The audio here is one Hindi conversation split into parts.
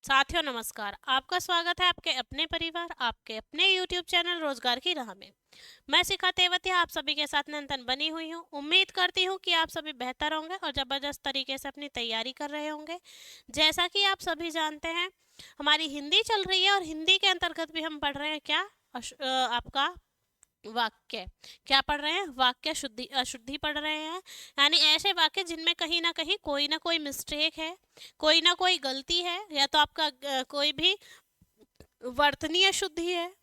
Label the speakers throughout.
Speaker 1: साथियों नमस्कार। आपका स्वागत है आपके अपने परिवार, आपके अपने YouTube चैनल रोजगार की राह में। मैं शिखा तेवतिया आप सभी के साथ निरंतर बनी हुई हूँ। उम्मीद करती हूँ कि आप सभी बेहतर होंगे और जबरदस्त तरीके से अपनी तैयारी कर रहे होंगे। जैसा कि आप सभी जानते हैं, हमारी हिंदी चल रही है और हिंदी के अंतर्गत भी हम पढ़ रहे हैं क्या आपका वाक्य। क्या पढ़ रहे हैं? वाक्य शुद्धि अशुद्धि पढ़ रहे हैं, यानी ऐसे वाक्य जिनमें कहीं ना कोई मिस्टेक है, कोई ना कोई गलती है, या तो आपका कोई भी वर्तनीय अशुद्धि है,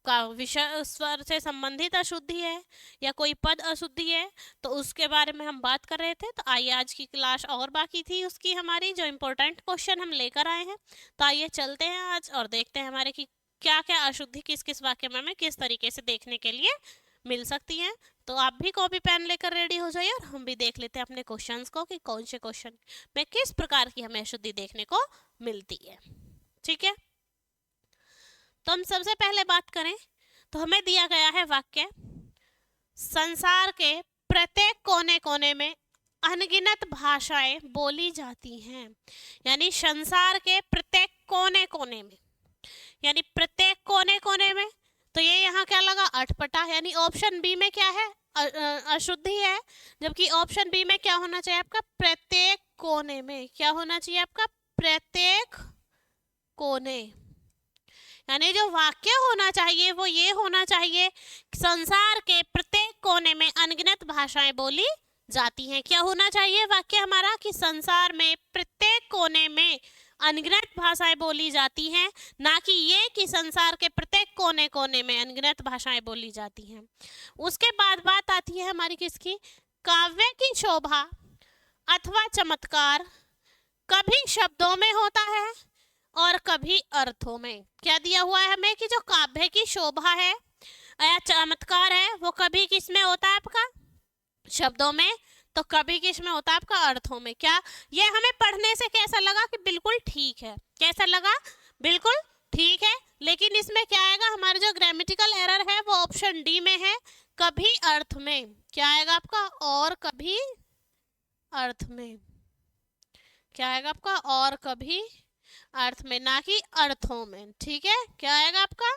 Speaker 1: का विषय स्वर से संबंधित अशुद्धि है, या कोई पद अशुद्धि है। तो उसके बारे में हम बात कर रहे थे। तो आइए, आज की क्लास और बाकी थी उसकी हमारी, जो इम्पोर्टेंट क्वेश्चन हम लेकर आए हैं। तो आइए चलते हैं आज और देखते हैं हमारे की क्या क्या अशुद्धि किस किस वाक्य में हमें किस तरीके से देखने के लिए मिल सकती हैं। तो आप भी कॉपी पेन लेकर रेडी हो जाइए और हम भी देख लेते हैं अपने क्वेश्चंस को कि कौन से क्वेश्चन में किस प्रकार की हमें अशुद्धि देखने को मिलती है। ठीक है, तो हम सबसे पहले बात करें तो हमें दिया गया है वाक्य, संसार के प्रत्येक कोने कोने में अनगिनत भाषाएं बोली जाती हैं। यानी संसार के प्रत्येक कोने कोने में, यानी प्रत्येक कोने कोने में, तो ये यहाँ क्या लगा? अटपटा। यानी ऑप्शन बी में क्या है? अशुद्धि है। जबकि ऑप्शन बी में क्या होना चाहिए आपका? प्रत्येक कोने में। क्या होना चाहिए आपका? प्रत्येक कोने। यानी जो वाक्य होना चाहिए वो ये होना चाहिए, संसार के प्रत्येक कोने में अनगिनत भाषाएं बोली जाती हैं। क्या होना चाहिए वाक्य हमारा? कि संसार में प्रत्येक कोने में अनगिनत भाषाएं बोली जाती हैं, ना कि ये कि संसार के प्रत्येक कोने कोने में अनगिनत भाषाएं बोली जाती हैं। उसके बाद बात आती है हमारी किसकी? काव्य की शोभा अथवा चमत्कार कभी शब्दों में होता है और कभी अर्थों में। क्या दिया हुआ है हमें? कि जो काव्य की शोभा है या चमत्कार है वो कभी किस में होता है आपका? शब्दों में। तो कभी किस में होता है आपका? अर्थों में। क्या ये हमें पढ़ने से कैसा लगा? कि बिल्कुल ठीक है। कैसा लगा? बिल्कुल ठीक है। लेकिन इसमें क्या आएगा? हमारा जो ग्रामेटिकल एरर है वो ऑप्शन डी में है, कभी अर्थ में। क्या आएगा आपका? और कभी अर्थ में। क्या आएगा आपका? और कभी अर्थ में, ना कि अर्थों में। ठीक है, क्या आएगा आपका?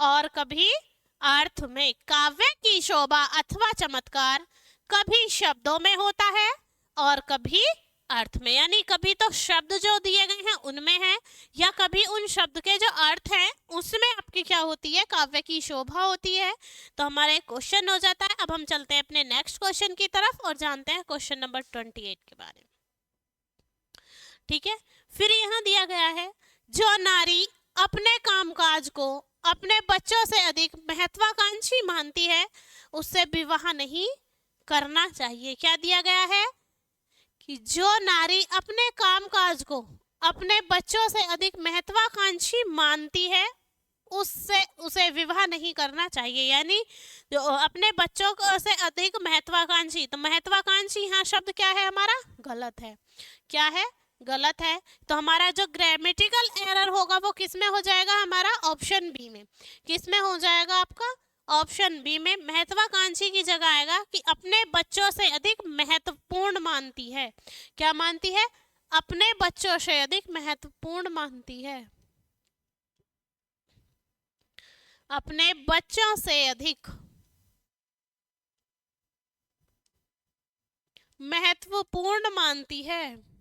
Speaker 1: और कभी अर्थ में। काव्य की शोभा अथवा चमत्कार कभी शब्दों में होता है और कभी अर्थ में। यानी कभी तो शब्द जो दिए गए हैं उनमें है, या कभी उन शब्द के जो अर्थ हैं उसमें आपकी क्या होती है? काव्य की शोभा होती है। तो हमारा एक क्वेश्चन हो जाता है। अब हम चलते हैं अपने नेक्स्ट क्वेश्चन की तरफ और जानते हैं क्वेश्चन नंबर 28 के बारे में। ठीक है, फिर यहाँ दिया गया है, जो नारी अपने कामकाज को अपने बच्चों से अधिक महत्वाकांक्षी मानती है उससे विवाह नहीं करना चाहिए। क्या दिया गया है? कि जो नारी अपने कामकाज को अपने बच्चों से अधिक महत्वाकांक्षी मानती है उससे उसे विवाह नहीं करना चाहिए। यानी जो अपने बच्चों को से अधिक महत्वाकांक्षी, तो महत्वाकांक्षी यहाँ शब्द क्या है हमारा? गलत है। क्या है? गलत है। तो हमारा जो ग्रामेटिकल एरर होगा वो किस में हो जाएगा? हमारा ऑप्शन बी में। किस में हो जाएगा आपका? ऑप्शन बी में। महत्वाकांक्षी की जगह आएगा कि अपने बच्चों से अधिक महत्वपूर्ण मानती है। क्या मानती है? अपने बच्चों से अधिक महत्वपूर्ण मानती है। अपने बच्चों से अधिक महत्वपूर्ण मानती है।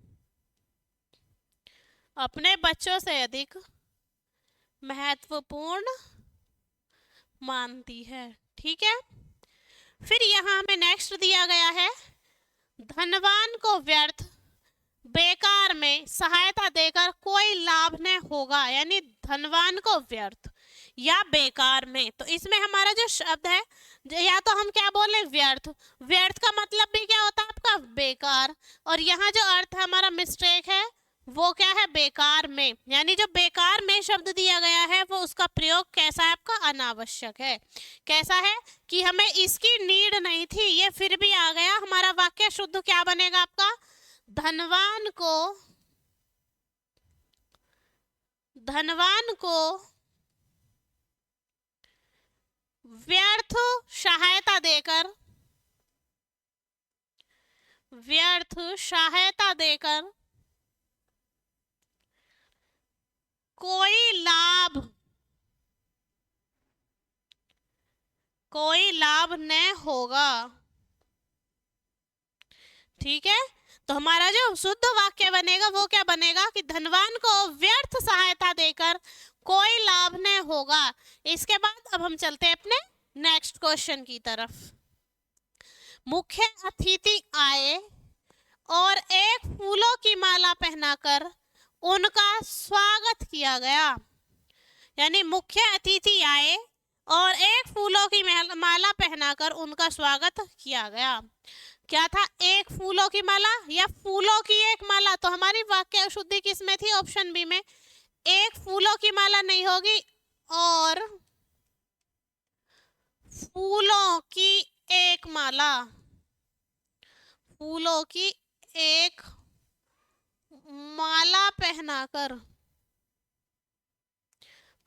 Speaker 1: अपने बच्चों से अधिक महत्वपूर्ण मानती है। ठीक है, फिर यहाँ हमें नेक्स्ट दिया गया है, धनवान को व्यर्थ बेकार में सहायता देकर कोई लाभ न होगा। यानी धनवान को व्यर्थ या बेकार में, तो इसमें हमारा जो शब्द है, या तो हम क्या बोले? व्यर्थ। व्यर्थ का मतलब भी क्या होता है आपका? बेकार। और यहाँ जो अर्थ हमारा मिस्टेक है वो क्या है? बेकार में। यानी जो बेकार में शब्द दिया गया है वो उसका प्रयोग कैसा है आपका? अनावश्यक है। कैसा है? कि हमें इसकी नीड नहीं थी, ये फिर भी आ गया। हमारा वाक्य शुद्ध क्या बनेगा आपका? धनवान को व्यर्थ सहायता देकर, व्यर्थ सहायता देकर कोई लाभ न होगा। ठीक है, तो हमारा जो शुद्ध वाक्य बनेगा वो क्या बनेगा कि धनवान को व्यर्थ सहायता देकर कोई लाभ न होगा। इसके बाद अब हम चलते हैं अपने नेक्स्ट क्वेश्चन की तरफ। मुख्य अतिथि आए और एक फूलों की माला पहनाकर उनका स्वागत किया गया। यानी मुख्य अतिथि आए और एक फूलों की माला पहनाकर उनका स्वागत किया गया। क्या था? एक फूलों की माला या फूलों की एक माला? तो हमारी वाक्य अशुद्धि किस में थी? ऑप्शन बी में। एक फूलों की माला नहीं होगी और फूलों की एक माला, फूलों की एक माला पहनाकर,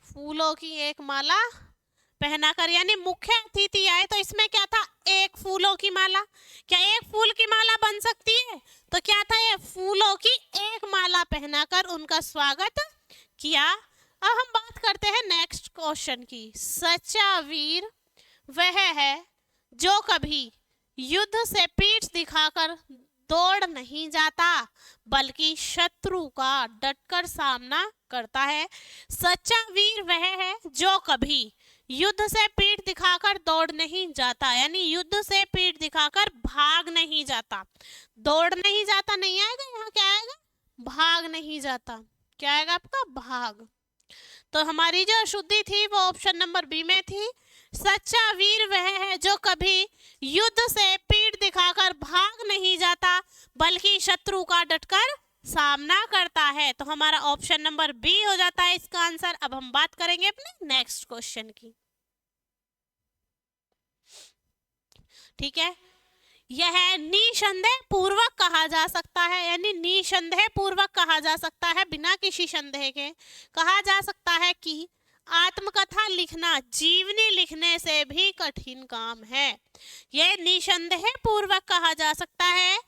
Speaker 1: फूलों की एक माला पहनाकर, यानी मुख्य अतिथि आए तो इसमें क्या था? एक फूलों की माला। क्या एक फूल की माला बन सकती है? तो क्या था? ये फूलों की एक माला पहनाकर उनका स्वागत किया। अब हम बात करते हैं नेक्स्ट क्वेश्चन की। सच्चा वीर वह है जो कभी युद्ध से पीठ दिखाकर दौड़ नहीं जाता बल्कि शत्रु का डटकर सामना करता है। सच्चा वीर वह है जो कभी युद्ध से पीठ दिखाकर दौड़ नहीं जाता, यानी युद्ध से पीठ दिखाकर भाग नहीं जाता। दौड़ नहीं जाता नहीं आएगा, यहाँ क्या आएगा? भाग नहीं जाता। क्या आएगा आपका? भाग। तो हमारी जो अशुद्धि थी वो ऑप्शन नंबर बी में थी। सच्चा वीर वह है जो कभी युद्ध से पीठ दिखाकर भाग नहीं जाता बल्कि शत्रु का डटकर सामना करता है। तो हमारा ऑप्शन नंबर बी हो जाता है इसका आंसर। अब हम बात करेंगे अपने नेक्स्ट क्वेश्चन की। ठीक है, यह निसंदेह पूर्वक कहा जा सकता है, यानी निसंदेह पूर्वक कहा जा सकता है, बिना किसी संदेह के कहा जा सकता है कि आत्मकथा लिखना जीवनी लिखने से भी कठिन काम है। यह निसंदेह पूर्वक कहा जा सकता है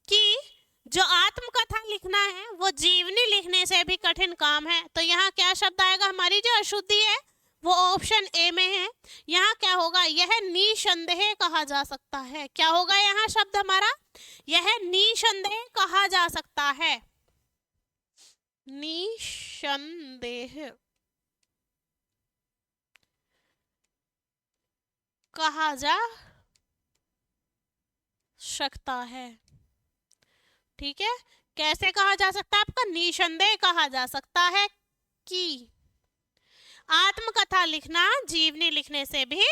Speaker 1: कि जो आत्मकथा लिखना है वो जीवनी लिखने से भी कठिन काम है। तो यहाँ क्या शब्द आएगा? हमारी जो अशुद्धि है वो ऑप्शन ए में है। यहाँ क्या होगा? यह निसंदेह कहा जा सकता है। क्या होगा यहाँ शब्द हमारा? यह निसंदेह कहा जा सकता है। निसंदेह कहा जा सकता है। ठीक है, कैसे कहा जा सकता है? आपका निसंदेह कहा जा सकता है कि आत्मकथा लिखना जीवनी लिखने से भी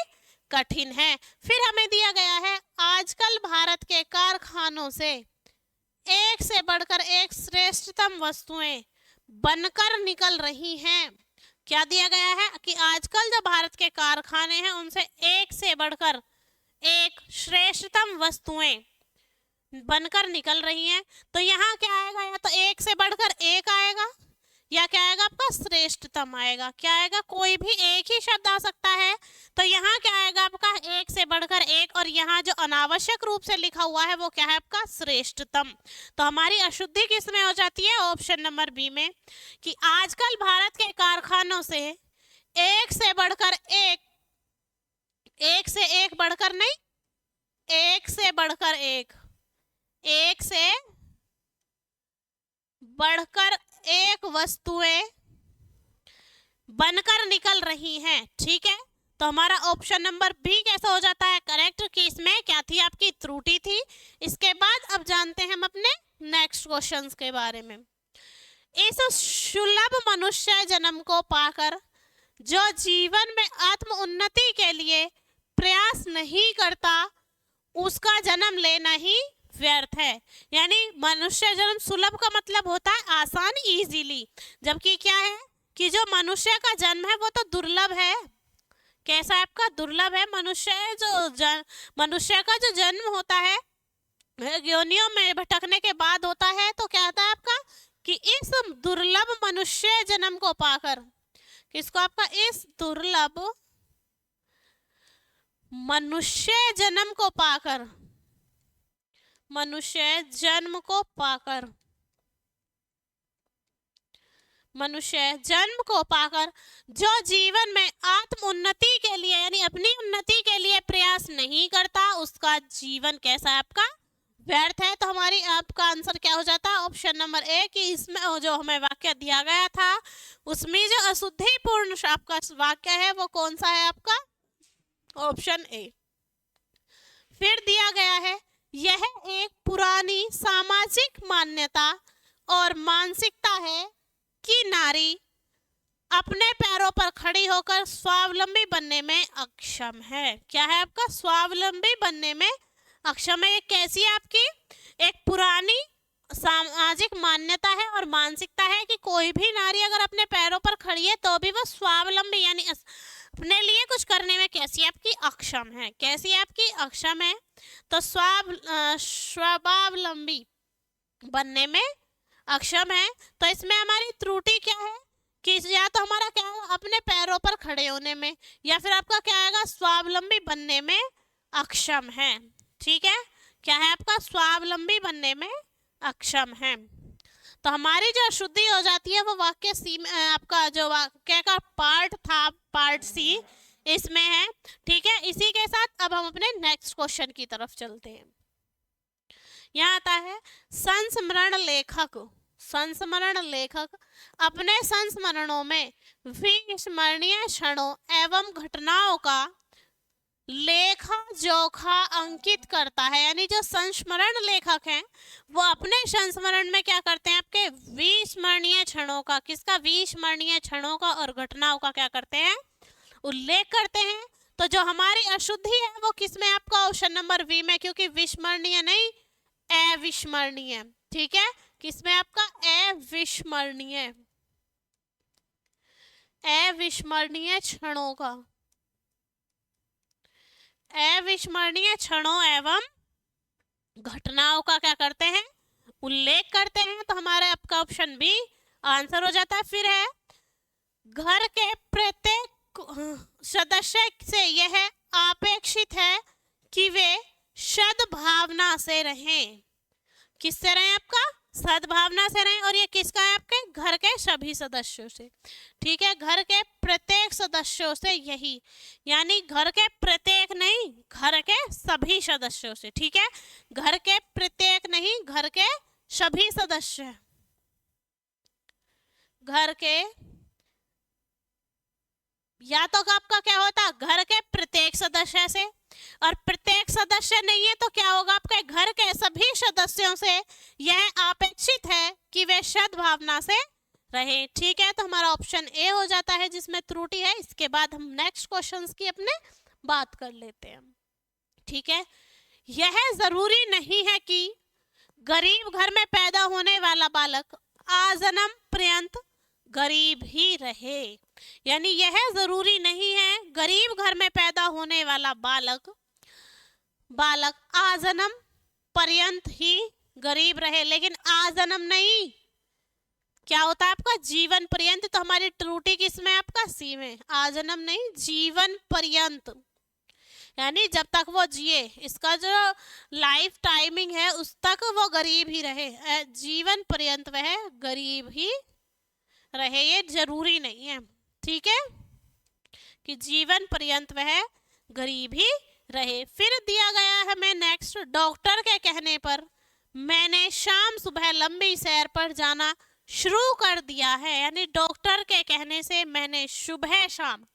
Speaker 1: कठिन है। फिर हमें दिया गया है आजकल भारत के कारखानों से एक से बढ़कर एक श्रेष्ठतम वस्तुएं बनकर निकल रही हैं। क्या दिया गया है? कि आजकल जो भारत के कारखाने हैं उनसे एक से बढ़कर एक श्रेष्ठतम वस्तुएं बनकर निकल रही हैं। तो यहाँ क्या आएगा? या तो एक से बढ़कर एक आएगा या क्या आएगा आपका? श्रेष्ठतम आएगा। क्या आएगा? कोई भी एक ही शब्द आ सकता है। तो यहाँ क्या आएगा आपका? एक से बढ़कर एक, और यहाँ जो अनावश्यक रूप से लिखा हुआ है वो क्या है आपका? श्रेष्ठतम। तो हमारी अशुद्धि किस में हो जाती है? ऑप्शन नंबर बी में, कि आजकल भारत के कारखानों से एक से बढ़कर एक, एक से एक बढ़कर नहीं, एक से बढ़कर एक, एक से बढ़कर एक वस्तुएं बनकर निकल रही हैं। ठीक है, तो हमारा ऑप्शन नंबर बी कैसा हो जाता है? करेक्ट। कि इसमें क्या थी? आपकी त्रुटि थी। इसके बाद अब जानते हैं हम अपने नेक्स्ट क्वेश्चंस के बारे में। इस सुलभ मनुष्य जन्म को पाकर जो जीवन में आत्म उन्नति के लिए प्रयास नहीं करता उसका जन्म लेना ही व्यर्थ है। यानी मनुष्य जन्म सुलभ का मतलब होता है आसान, इजीली, जबकि क्या है कि जो मनुष्य का जन्म है वो तो दुर्लभ है। कैसा है आपका? दुर्लभ है। मनुष्य का जो जन्म होता है योनियों में भटकने के बाद होता है। तो क्या होता है आपका? कि इस दुर्लभ मनुष्य जन्म को पाकर, किसको? आपका इस दुर्लभ मनुष्य जन्म को पाकर, मनुष्य जन्म को पाकर मनुष्य जन्म को पाकर जो जीवन में आत्म उन्नति के लिए यानी अपनी उन्नति के लिए प्रयास नहीं करता उसका जीवन कैसा है आपका व्यर्थ है। तो हमारी आपका आंसर क्या हो जाता है ऑप्शन नंबर ए कि इसमें जो हमें वाक्य दिया गया था उसमें जो अशुद्धिपूर्ण आपका वाक्य है वो कौन सा है आपका ऑप्शन ए। फिर दिया गया है यह एक पुरानी सामाजिक मान्यता और मानसिकता है कि नारी अपने पैरों पर खड़ी होकर स्वावलंबी बनने में अक्षम है। क्या है आपका स्वावलंबी बनने में अक्षम है। ये कैसी है आपकी एक पुरानी सामाजिक मान्यता है और मानसिकता है कि कोई भी नारी अगर अपने पैरों पर खड़ी है तो भी वो स्वावलंबी यानी अपने लिए कुछ करने में कैसी आपकी अक्षम है। कैसी आपकी अक्षम है। तो स्वावलंबी बनने में अक्षम है। तो इसमें हमारी त्रुटि क्या है कि या तो हमारा क्या है अपने पैरों पर खड़े होने में या फिर आपका क्या आएगा स्वावलंबी बनने में अक्षम है। ठीक है क्या है आपका स्वावलंबी बनने में अक्षम है। तो हमारी जो अशुद्धि हो जाती है वो वाक्य सी में आपका जो वाक्य का पार्ट था पार्ट सी इसमें है। ठीक है इसी के साथ अब हम अपने नेक्स्ट क्वेश्चन की तरफ चलते हैं। यहाँ आता है संस्मरण लेखक। संस्मरण लेखक अपने संस्मरणों में विस्मरणीय क्षणों एवं घटनाओं का लेखा जोखा अंकित करता है। यानी जो संस्मरण लेखक हैं वो अपने संस्मरण में क्या करते हैं आपके विस्मरणीय क्षणों का किसका विस्मरणीय क्षणों का और घटनाओं का क्या करते हैं उल्लेख करते हैं। तो जो हमारी अशुद्धि है वो किसमें आपका ऑप्शन नंबर बी में क्योंकि विस्मरणीय नहीं अविस्मरणीय। ठीक है किसमें आपका अविस्मरणीय अविस्मरणीय क्षणों का अविस्मरणीय क्षणों एवं घटनाओं का क्या करते हैं उल्लेख करते हैं। तो हमारा आपका ऑप्शन बी आंसर हो जाता है। फिर है घर के प्रत्येक सदस्य से यह अपेक्षित है कि वे सद्भावना से रहें। किससे रहें आपका सद्भावना से रहें और ये किसका है आपके घर के सभी सदस्यों से। ठीक है घर के प्रत्येक सदस्यों से यही यानी घर के प्रत्येक नहीं घर के सभी सदस्यों से। ठीक है घर के प्रत्येक नहीं घर के सभी सदस्य घर के या तो आपका क्या होता घर के प्रत्येक सदस्य से और प्रत्येक सदस्य नहीं है तो क्या होगा आपके घर के सभी सदस्यों से यह अपेक्षित है कि वे सद्भावना से रहे। ठीक है तो हमारा ऑप्शन ए हो जाता है जिसमें त्रुटि है। इसके बाद हम नेक्स्ट क्वेश्चंस की अपने बात कर लेते हैं। ठीक है यह जरूरी नहीं है कि गरीब घर में पैदा होने वाला बालक आजन्म पर्यंत गरीब ही रहे। यानी यह जरूरी नहीं है गरीब घर में पैदा होने वाला बालक आजन्म पर्यंत ही गरीब रहे लेकिन आजन्म नहीं क्या होता है आपका जीवन पर्यंत। तो हमारी त्रुटि किसमें आपका सी में आजन्म नहीं जीवन पर्यंत यानी जब तक वो जिए इसका जो लाइफ टाइमिंग है उस तक वो गरीब ही रहे। जीवन पर्यंत वह गरीब ही रहे ये जरूरी नहीं है। ठीक है कि जीवन पर्यंत वह गरीब ही रहे। फिर दिया गया है हमें नेक्स्ट डॉक्टर के कहने पर मैंने शाम सुबह लंबी सैर पर जाना शुरू कर दिया है। यानी डॉक्टर के कहने से मैंने सुबह शाम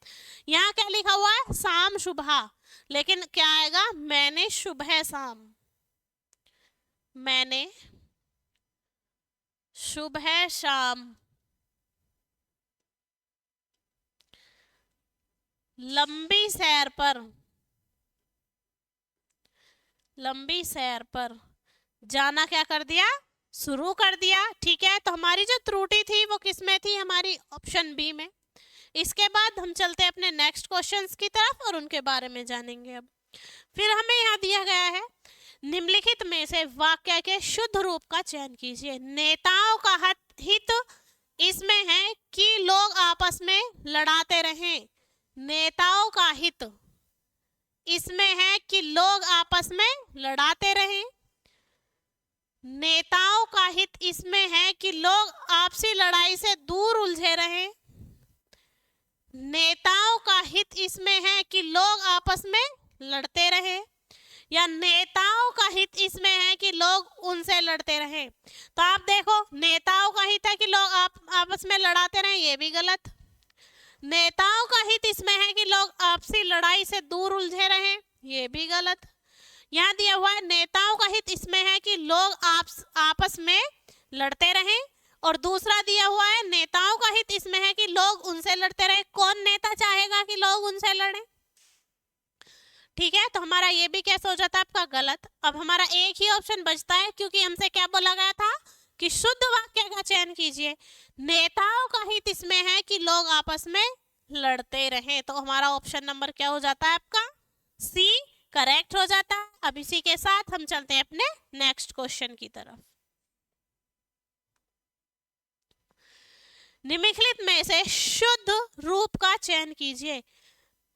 Speaker 1: यहाँ क्या लिखा हुआ है शाम सुबह लेकिन क्या आएगा मैंने सुबह शाम मैंने सुबह शाम लंबी सैर पर जाना क्या कर दिया शुरू कर दिया। ठीक है तो हमारी जो त्रुटि थी वो किसमें थी हमारी ऑप्शन बी में। इसके बाद हम चलते हैं अपने नेक्स्ट क्वेश्चंस की तरफ और उनके बारे में जानेंगे। अब फिर हमें यहाँ दिया गया है निम्नलिखित में से वाक्य के शुद्ध रूप का चयन कीजिए। नेताओं का हित इसमें है कि लोग आपस में लड़ाते रहें। नेताओं का हित इसमें है कि लोग आपस में लड़ाते रहें। नेताओं का हित इसमें है कि लोग आपसी लड़ाई से दूर उलझे रहें। नेताओं का हित इसमें है कि लोग आपस में लड़ते रहें, या नेताओं का हित इसमें है कि लोग उनसे लड़ते रहें। तो आप देखो, नेताओं का हित है कि लोग आपस में लड़ाते रहें, ये भी गलत। नेताओं का हित इसमें है कि लोग आपसी लड़ाई से दूर उलझे रहें, ये भी गलत। यहाँ दिया हुआ है नेताओं का हित इसमें है कि लोग आपस में लड़ते रहें, और दूसरा दिया हुआ है नेताओं का हित इसमें है कि लोग उनसे लड़ते रहें। कौन नेता चाहेगा कि लोग उनसे लड़ें? ठीक है, तो हमारा ये भी कैसे हो जाता है आपका गलत। अब हमारा एक ही ऑप्शन बचता है, क्योंकि हमसे क्या बोला गया था कि शुद्ध वाक्य का चयन कीजिए। नेताओं का हित इसमें है कि लोग आपस में लड़ते रहें, तो हमारा ऑप्शन नंबर क्या हो जाता है आपका? सी करेक्ट हो जाता है। अब इसी के साथ हम चलते हैं अपने नेक्स्ट क्वेश्चन की तरफ। निम्नलिखित में से शुद्ध रूप का चयन कीजिए।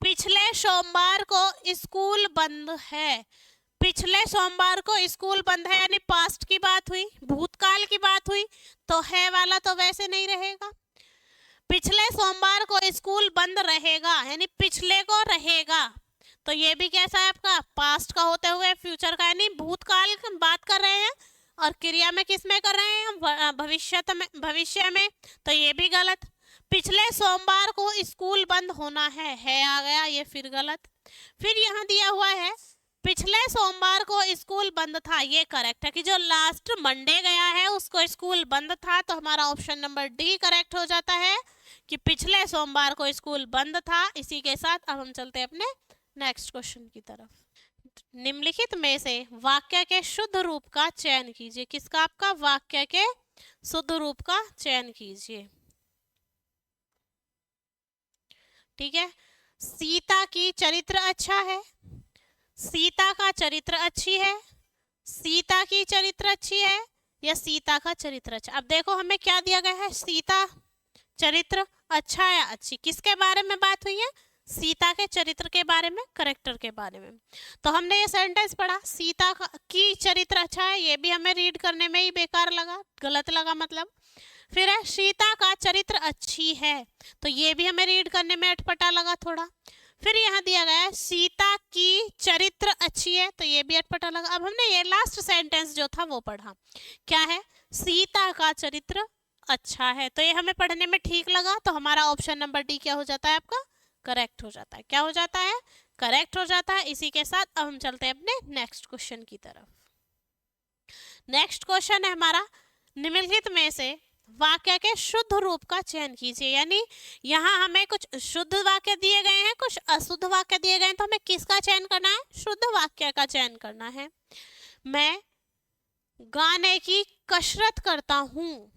Speaker 1: पिछले सोमवार को स्कूल बंद है। पिछले सोमवार को स्कूल बंद है यानी पास्ट की बात हुई, भूतकाल की बात हुई, तो है वाला तो वैसे नहीं रहेगा। पिछले सोमवार को स्कूल बंद रहेगा यानी पिछले को रहेगा, तो ये भी कैसा है आपका? पास्ट का होते हुए फ्यूचर का, यानी भूतकाल की बात कर रहे हैं, और क्रिया में किस में कर रहे हैं हम? भविष्य में, तो ये भी गलत। पिछले सोमवार को स्कूल बंद होना है आ गया, ये फिर गलत। फिर यहाँ दिया हुआ है पिछले सोमवार को स्कूल बंद था, ये करेक्ट है कि जो लास्ट मंडे गया है उसको स्कूल बंद था, तो हमारा ऑप्शन नंबर डी करेक्ट हो जाता है कि पिछले सोमवार को स्कूल बंद था। इसी के साथ अब हम चलते हैं अपने नेक्स्ट क्वेश्चन की तरफ। निम्नलिखित में से वाक्य के शुद्ध रूप का चयन कीजिए। किसका? आपका वाक्य के शुद्ध रूप का चयन कीजिए। ठीक है, सीता की चरित्र अच्छा है, सीता का चरित्र अच्छी है, सीता की चरित्र अच्छी है, या सीता का चरित्र अच्छा। अब देखो हमें क्या दिया गया है? सीता चरित्र अच्छा या अच्छी, किसके बारे में बात हुई है? सीता के चरित्र के बारे में, करेक्टर के बारे में। तो हमने ये सेंटेंस पढ़ा, सीता की चरित्र अच्छा है, ये भी हमें रीड करने में ही बेकार लगा, गलत लगा मतलब। फिर है सीता का चरित्र अच्छी है, तो ये भी हमें रीड करने में अटपटा लगा थोड़ा। फिर यहाँ दिया गया है सीता की चरित्र अच्छी है, तो ये भी अटपटा लगा। अब हमने ये लास्ट सेंटेंस जो था वो पढ़ा, क्या है? सीता का चरित्र अच्छा है, तो ये हमें पढ़ने में ठीक लगा, तो हमारा ऑप्शन नंबर डी क्या हो जाता है आपका? करेक्ट हो जाता है। क्या हो जाता है? करेक्ट हो जाता है। इसी के साथ अब हम चलते हैं अपने नेक्स्ट क्वेश्चन की तरफ। नेक्स्ट क्वेश्चन है हमारा, निम्नलिखित में से वाक्य के शुद्ध रूप का चयन कीजिए। यानी यहाँ हमें कुछ शुद्ध वाक्य दिए गए हैं, कुछ अशुद्ध वाक्य दिए गए हैं, तो हमें किसका चयन करना है? शुद्ध वाक्य का चयन करना है। मैं गाने की कसरत करता हूँ,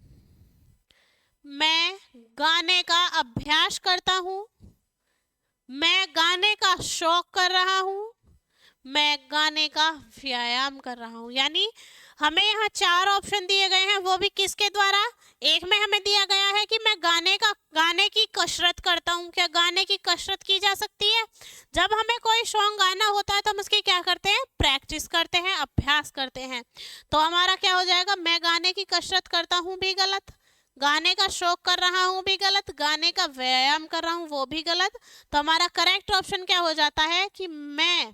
Speaker 1: मैं गाने का अभ्यास करता हूँ, मैं गाने का शौक कर रहा हूँ, मैं गाने का व्यायाम कर रहा हूँ। यानी हमें यहाँ 4 ऑप्शन दिए गए हैं, वो भी किसके द्वारा? एक में हमें दिया गया है कि मैं गाने की कसरत करता हूँ। क्या गाने की कसरत की जा सकती है? जब हमें कोई सॉन्ग गाना होता है तो हम उसकी क्या करते हैं? प्रैक्टिस करते हैं, अभ्यास करते हैं। तो हमारा क्या हो जाएगा? मैं गाने की कसरत करता हूँ भी गलत, गाने का शौक कर रहा हूँ भी गलत, गाने का व्यायाम कर रहा हूँ वो भी गलत। तो हमारा करेक्ट ऑप्शन क्या हो जाता है कि मैं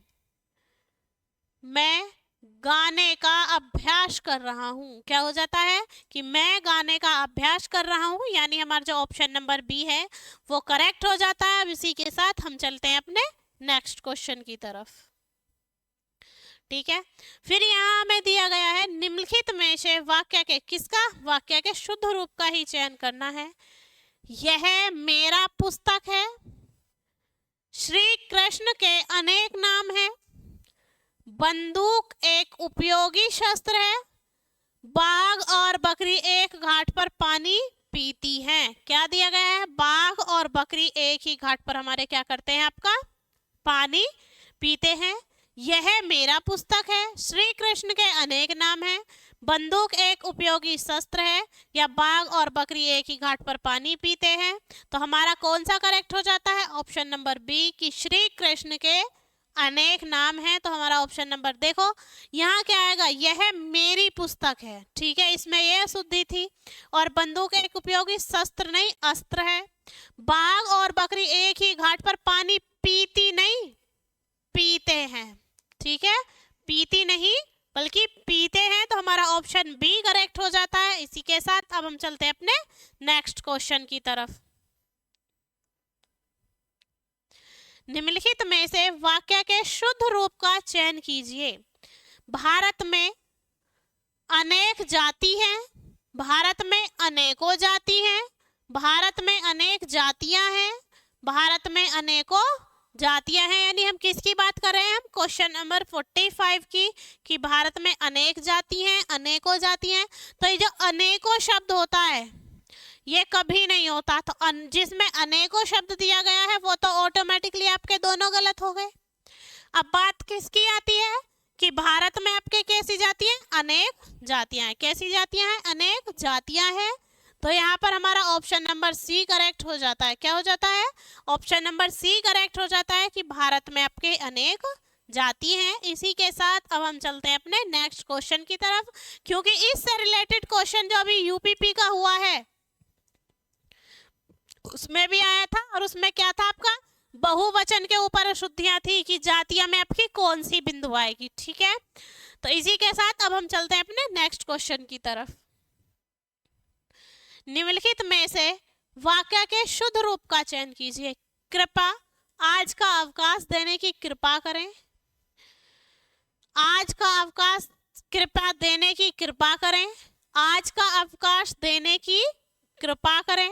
Speaker 1: गाने का अभ्यास कर रहा हूँ। क्या हो जाता है कि मैं गाने का अभ्यास कर रहा हूँ, यानी हमारा जो ऑप्शन नंबर बी है वो करेक्ट हो जाता है। अब इसी के साथ हम चलते हैं अपने नेक्स्ट क्वेश्चन की तरफ। ठीक है, फिर यहाँ हमें दिया गया है निम्नलिखित में से वाक्य के, किसका? वाक्य के शुद्ध रूप का ही चयन करना है। यह मेरा पुस्तक है, श्री कृष्ण के अनेक नाम हैं, बंदूक एक उपयोगी शस्त्र है, बाघ और बकरी एक घाट पर पानी पीती हैं। क्या दिया गया है? बाघ और बकरी एक ही घाट पर हमारे क्या करते हैं? आपका पानी पीते हैं। यह मेरा पुस्तक है, श्री कृष्ण के अनेक नाम हैं, बंदूक एक उपयोगी शस्त्र है, या बाघ और बकरी एक ही घाट पर पानी पीते हैं। तो हमारा कौन सा करेक्ट हो जाता है? ऑप्शन नंबर बी कि श्री कृष्ण के अनेक नाम है, तो हमारा ऑप्शन नंबर देखो यहाँ क्या आएगा, यह मेरी पुस्तक है, ठीक है, इसमें यह शुद्धि थी। और बंदूक एक उपयोगी शस्त्र नहीं अस्त्र है। बाघ और बकरी एक ही घाट पर पानी पीती नहीं पीते हैं, ठीक है, पीती नहीं बल्कि पीते हैं, तो हमारा ऑप्शन बी करेक्ट हो जाता है। इसी के साथ अब हम चलते हैं अपने नेक्स्ट क्वेश्चन की तरफ। निम्नलिखित में से वाक्य के शुद्ध रूप का चयन कीजिए। भारत में अनेक जाति हैं, भारत में अनेकों जाति हैं, भारत में अनेक जातियां हैं, भारत में अनेकों जातियां हैं। यानी हम किसकी बात कर रहे हैं, हम क्वेश्चन नंबर 45 की, कि भारत में अनेक जाति हैं, अनेकों जाति हैं। तो ये जो अनेकों शब्द होता है ये कभी नहीं होता, तो जिसमें अनेकों शब्द दिया गया है वो तो ऑटोमेटिकली आपके दोनों गलत हो गए। अब बात किसकी आती है कि भारत में आपके कैसी जातियां, अनेक जातियां हैं, कैसी जातियां हैं, अनेक जातियां हैं। तो यहाँ पर हमारा ऑप्शन नंबर सी करेक्ट हो जाता है। क्या हो जाता है, ऑप्शन नंबर सी करेक्ट हो जाता है कि भारत में आपके अनेक जाति हैं। इसी के साथ अब हम चलते हैं अपने नेक्स्ट क्वेश्चन की तरफ, क्योंकि इससे रिलेटेड क्वेश्चन जो अभी यूपीपी का हुआ है उसमें भी आया था, और उसमें क्या था आपका, बहुवचन के ऊपर अशुद्धियां थी कि जातियां में आपकी कौन सी बिंदु आएगी, ठीक है। तो इसी के साथ अब हम चलते हैं अपने नेक्स्ट क्वेश्चन की तरफ। निम्नलिखित में से वाक्य के शुद्ध रूप का चयन कीजिए। कृपया आज का अवकाश देने की कृपा करें, आज का अवकाश कृपया देने की कृपा करें, आज का अवकाश देने की कृपा करें,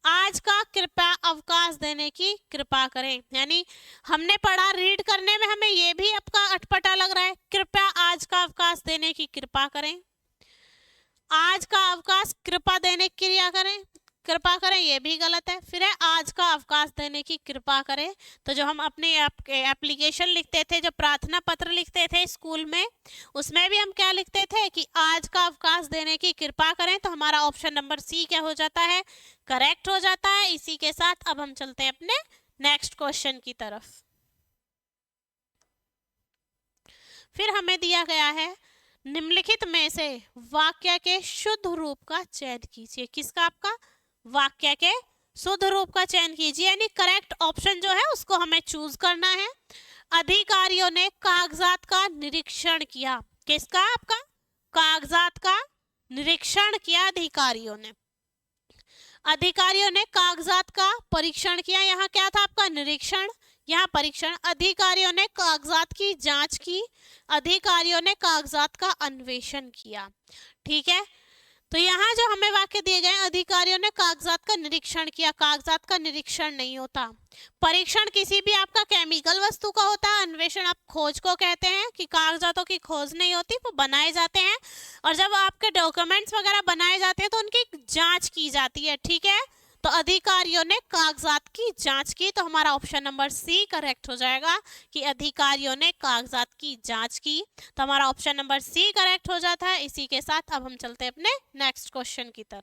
Speaker 1: आज का कृपया अवकाश देने की कृपा करें। यानी हमने पढ़ा, रीड करने में हमें ये भी आपका अटपटा लग रहा है, कृपया आज का अवकाश देने की कृपा करें, आज का अवकाश कृपा देने की क्रिया करें, कृपा करें, ये भी गलत है। फिर है आज का अवकाश देने की कृपा करें। तो जो हम अपने एप्लीकेशन लिखते थे, जो प्रार्थना पत्र लिखते थे स्कूल में, उसमें भी हम क्या लिखते थे कि आज का अवकाश देने की कृपा करें। तो हमारा ऑप्शन नंबर सी क्या हो जाता है, करेक्ट हो जाता है। इसी के साथ अब हम चलते हैं अपने नेक्स्ट क्वेश्चन की तरफ। फिर हमें दिया गया है, निम्नलिखित में से वाक्य के शुद्ध रूप का चयन कीजिए। किसका, आपका वाक्य के शुद्ध रूप का चयन कीजिए, यानी करेक्ट ऑप्शन जो है उसको हमें चूज करना है। अधिकारियों ने कागजात का निरीक्षण किया। किसका, आपका कागजात का निरीक्षण किया। अधिकारियों ने कागजात का परीक्षण किया। यहाँ क्या था आपका, निरीक्षण, यहाँ परीक्षण। अधिकारियों ने कागजात की जांच की, अधिकारियों ने कागजात का अन्वेषण किया, ठीक है। तो यहाँ जो हमें वाक्य दिए गए, अधिकारियों ने कागजात का निरीक्षण किया, कागजात का निरीक्षण नहीं होता। परीक्षण किसी भी आपका केमिकल वस्तु का होता है, अन्वेषण आप खोज को कहते हैं, कि कागजातों की खोज नहीं होती, वो बनाए जाते हैं। और जब आपके डॉक्यूमेंट्स वगैरह बनाए जाते हैं तो उनकी जांच की जाती है, ठीक है। तो अधिकारियों ने कागजात की जांच की, तो हमारा ऑप्शन नंबर सी करेक्ट हो जाएगा कि अधिकारियों ने कागजात की जांच की। तो हमारा ऑप्शन नंबर सी करेक्ट हो जाता है। इसी के साथ अब हम चलते हैं अपने नेक्स्ट क्वेश्चन की तरफ।